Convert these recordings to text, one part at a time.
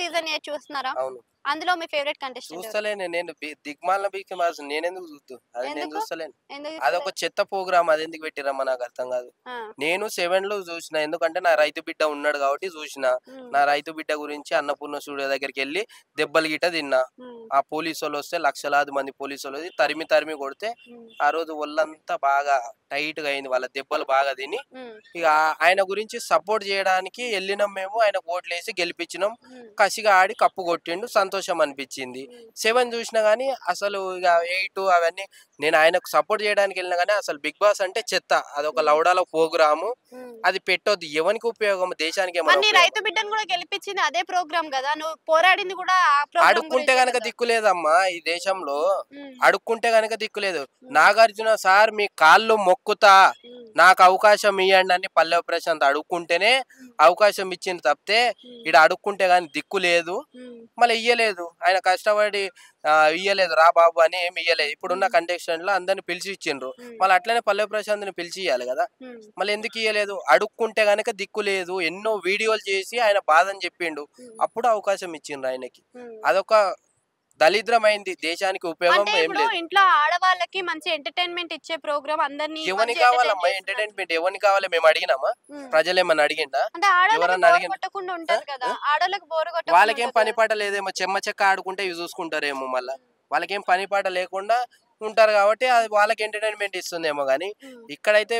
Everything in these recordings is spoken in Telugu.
సీజన్ చూస్తున్నారా? అవును. అందులో మీ ఫేవరెట్ కంటెస్టెంట్ ఎవరు? చూస్తలేను నేను. దిగ్మాల బిగ్ బాస్ నేనెందుకు అది నేను ఎందుకు? చూస్తలేను. ఎందుకు అదొక ఇష్టలేదు? చెత్త ప్రోగ్రామ్, అదెందుకు పెట్టిరమ్మా నాకు అర్థం కాదు. ఆ! నేను 7లో చూసిన, ఎందుకంటే నా రైతు బిడ్డ ఉన్నాడు కాబట్టి చూసిన. హ్మ్. నా రైతు బిడ్డ గురించి అన్నపూర్ణ స్టూడియో దగ్గరికి వెళ్ళి దెబ్బలు గిట్ట తిన్నా. హ్మ్. ఆ పోలీసోళ్ళు వస్తే లక్షలాది మంది పోలీసోళ్ళు తరిమి తరిమి కొడితే హ్మ్. ఆ రోజు ఒళ్ళంతా బాగా టైట్‌గా అయింది. వాళ్ళ దెబ్బలు బాగా తిని హ్మ్. ఇక ఆయన గురించి సపోర్ట్ చేయడానికి వెళ్ళినాం మేము. ఆయనకు ఓట్లేసి గెలిపించినాం. హ్మ్. కసిగా ఆడి కప్పు కొట్టిండు. సంతోషం అనిపించింది. హ్మ్. 7 చూసినా గానీ అసలు ఇక 8 అవన్నీ నేను ఆయనకు సపోర్ట్ చేయడానికి వెళ్ళినా గానీ అసలు బిగ్ బాస్ అంటే చెత్త. అదొక హ్మ్. లవడాల ప్రోగ్రాము. హ్మ్. అది పెట్టొద్దు. ఎవనికి ఉపయోగం? దేశానికి మరి ఏమైనా నీ ఉపయోగం? రైతు బిడ్డను కూడా గెలిపించింది అదే ప్రోగ్రామ్ గదా! నువ్వు పోరాడింది కూడా ఆ ప్రోగ్రామ్ అడుక్కుంటే గురించే గనక కదా! దిక్కులేదమ్మా ఈ దేశంలో. హ్మ్. అడుక్కుంటే గనక దిక్కులేదు. హ్మ్. నాగార్జున సార్ మీ కాళ్ళు మొక్కుతా, హ్మ్. నాకు అవకాశం ఇయ్యండి అని పల్లె ప్రశాంత్ అడుక్కుంటేనే హ్మ్. అవకాశం ఇచ్చింది తప్పితే హ్మ్. ఈడ అడుక్కుంటే గాని దిక్కు లేదు. హ్మ్. మళ్ళీ ఇయ్యలేదు. ఆయన కష్టపడి ఇయ్యలేదు రా బాబు అని ఏమి ఇయ్యలేదు. ఇప్పుడున్న హ్మ్. కంటెస్టెంట్‌లో అందరిని పిలిచి ఇచ్చిండ్రు. హ్మ్. మళ్ళీ అట్లనే పల్లె ప్రశాంత్‌ని పిలిచి ఇయ్యాలి గదా! హ్మ్. మళ్ళీ ఎందుకు ఇయ్యలేదు? అడుక్కుంటే గనక దిక్కు లేదు. ఎన్నో వీడియోలు చేసి ఆయన బాధని చెప్పిండు. హ్మ్. అప్పుడు అవకాశం ఇచ్చిండ్రు ఆయనకి. హ్మ్. అదొక దళిద్రమైంది. దేశానికి ఉపయోగం అంటే ఏం ఇప్పుడు లేదు. ఇంట్లో ఆడవాళ్ళకి మంచి ఎంటర్‌టైన్‌మెంట్ ఇచ్చే ప్రోగ్రామ్ అందరిని ఎవనికి మంచి ఎంటర్‌టైన్ కావాలమ్మా చేస్తున్నారు. ఎంటర్‌టైన్‌మెంట్? ఎవనికి కావాలి? మేము అడిగినామా? హ్మ్. ప్రజలేమన్నా అడిగిండ్రా? అంటే ఆడోళ్ళకి ఎవరన్నా బోర్ అడిగిండ్రా? కొట్టకుండా ఆ? ఉంటది కదా! ఆ? ఆడోళ్ళకి బోర్ కొట్టకుండా వాళ్ళకేం ఉంటది పని కదా! పాట లేదేమో, చెమ్మ చెక్క ఆడుకుంటే ఇవి చూసుకుంటారేమో మళ్ళా. వాళ్ళకేం పని పాట లేకుండా ఉంటారు కాబట్టి అది వాళ్ళకి ఎంటర్టైన్మెంట్ ఇస్తుందేమో గానీ, హ్మ్. ఇక్కడైతే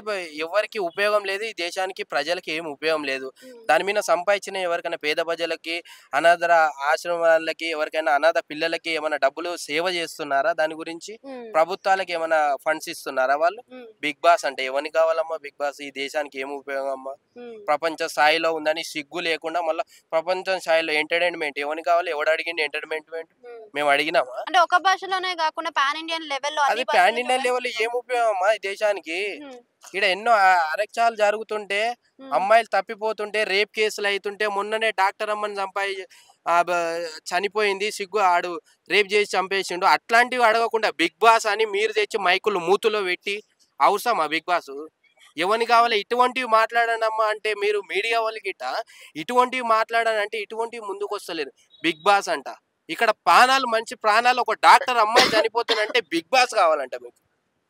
ఎవ్వరికి ఉపయోగం లేదు. ఈ దేశానికి ప్రజలకి ఏమి ఉపయోగం లేదు. హ్మ్. దాని మీద సంపాదించిన ఎవరికైనా పేద ప్రజలకి, అనాథ ఆశ్రమాలకి, ఎవరికైనా అనాథ పిల్లలకి ఏమైనా డబ్బులు సేవ చేస్తున్నారా దాని గురించి? హ్మ్. ప్రభుత్వాలకి ఏమైనా ఫండ్స్ ఇస్తున్నారా వాళ్ళు? హ్మ్. బిగ్ బాస్ అంటే ఎవనికి కావాలమ్మా బిగ్ బాస్? ఈ దేశానికి ఏమి ఉపయోగం అమ్మా? హ్మ్. ప్రపంచ స్థాయిలో ఉందని సిగ్గు లేకుండా మళ్ళా ప్రపంచం స్థాయిలో ఎంటర్‌టైన్‌మెంట్ ఎవనికి కావాలి? ఎవడు అడిగిండు ఎంటర్‌టైన్‌మెంట్? హ్మ్. మేము అడిగినామా? అంటే ఒక భాషలోనే గాకుండా పాన్ ఇండియన్ లెవెల్‌లో అది అన్ని పాన్ భాషలు ఇండియా చూడాలి. లెవెల్ ఏం ఉపయోగమా ఈ దేశానికి? హ్మ్. ఈడ ఎన్నో అరెచ్చాలు జరుగుతుంటే, హ్మ్. అమ్మాయిలు తప్పిపోతుంటే, రేప్ కేసులు అయితుంటే, మొన్ననే డాక్టర్ అమ్మని ఆహ్, బ చనిపోయింది. ఆడు రేప్ చేసి చంపేసిండు. అట్లాంటివి అడగకుండా బిగ్ బాస్ అని మీరు తెచ్చి మైకులు మూతిలో పెట్టి అవసరమా బిగ్ బాసు? ఎవనికి కావాలి? ఇటువంటివి మాట్లాడండమ్మా అంటే మీరు మీడియా వాళ్ళు గిట్ట ఇటువంటివి మాట్లాడనంటే ఇటువంటివి ముందుకొస్తలేరు. బిగ్ బాస్ అంట. ఇక్కడ మంచి ప్రాణాలు ఒక డాక్టర్ అమ్మాయి చనిపోతుందంటే బిగ్ బాస్ కావాలంట మీకు.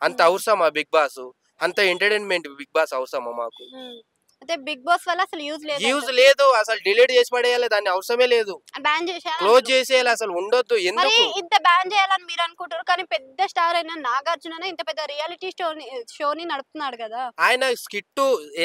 అంత హ్మ్. అవసరమా బిగ్ బాసు? అంత ఎంటర్‌టైన్‌మెంట్ బిగ్ బాస్ అవసరమా మాకు? హ్మ్. అయితే బిగ్ బాస్ వల్ల అసలు యూజ్ యూజ్ లేదంటావు. లేదు. అసలు డిలీట్ చేసి పడేయాలి. దాన్ని అవసరమే లేదు. బ్యాన్ క్లోజ్ చేసేయాలంటారు. చేసేయాలి. అసలు ఉండొద్దు. మరి ఎందుకు? ఇంత బ్యాన్ చేయాలని మీరనుకుంటారు. కానీ పెద్ద స్టార్ అయిన నాగార్జుననే ఇంత పెద్ద రియాలిటీ షోని నడుపుతున్నాడు గదా! ఆయన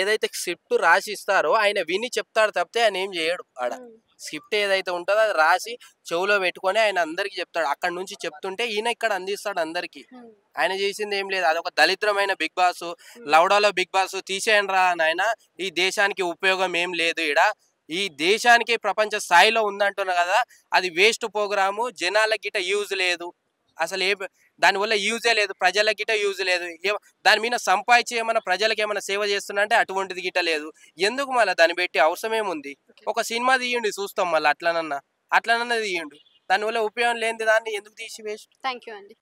ఏదైతే స్క్రిప్ట్ రాసి ఇస్తారో ఆయన విని చెప్తాడు తప్పితే ఆయన ఏం చేయడు ఆడ. హ్మ్. స్క్రిప్ట్ ఏదైతే ఉంటదో అది రాసి చెవులో పెట్టుకొని ఆయన అందరికి చెప్తాడు. అక్కడి నుంచి చెప్తుంటే ఈయన ఇక్కడ అందిస్తాడు అందరికి. హ్మ్. ఆయన చేసింది ఏం లేదు. అదొక దళిద్రమైన బిగ్ బాస్. హ్మ్. లవడాలో బిగ్ బాస్ తీసేయండిరా నాయన. ఈ దేశానికి ఉపయోగం ఏం లేదు ఈడ. ఈ దేశానికి ప్రపంచ స్థాయిలో ఉందంటున్నా కదా! అది వేస్ట్ ప్రోగ్రాము. జనాలకి గిట్ట యూజ్ లేదు. అసలు దానివల్ల యూజే లేదు. ప్రజలకి గిట్ట యూజ్ లేదు. దాని మీద సంపాదించి ఏమన్నా ప్రజలకి ఏమన్నా సేవ చేస్తున్నా అంటే అటువంటిది గిట్ట లేదు. ఎందుకు మళ్ళా దాన్ని పెట్టి అవసరం ఏముంది? ఓకే. ఒక సినిమా తీయండి చూస్తాం మళ్ళీ అట్లనన్నా తీయండి. దానివల్ల ఉపయోగం లేనిది దాన్ని ఎందుకు తీసి వేస్ట్? థాంక్ యూ అండి.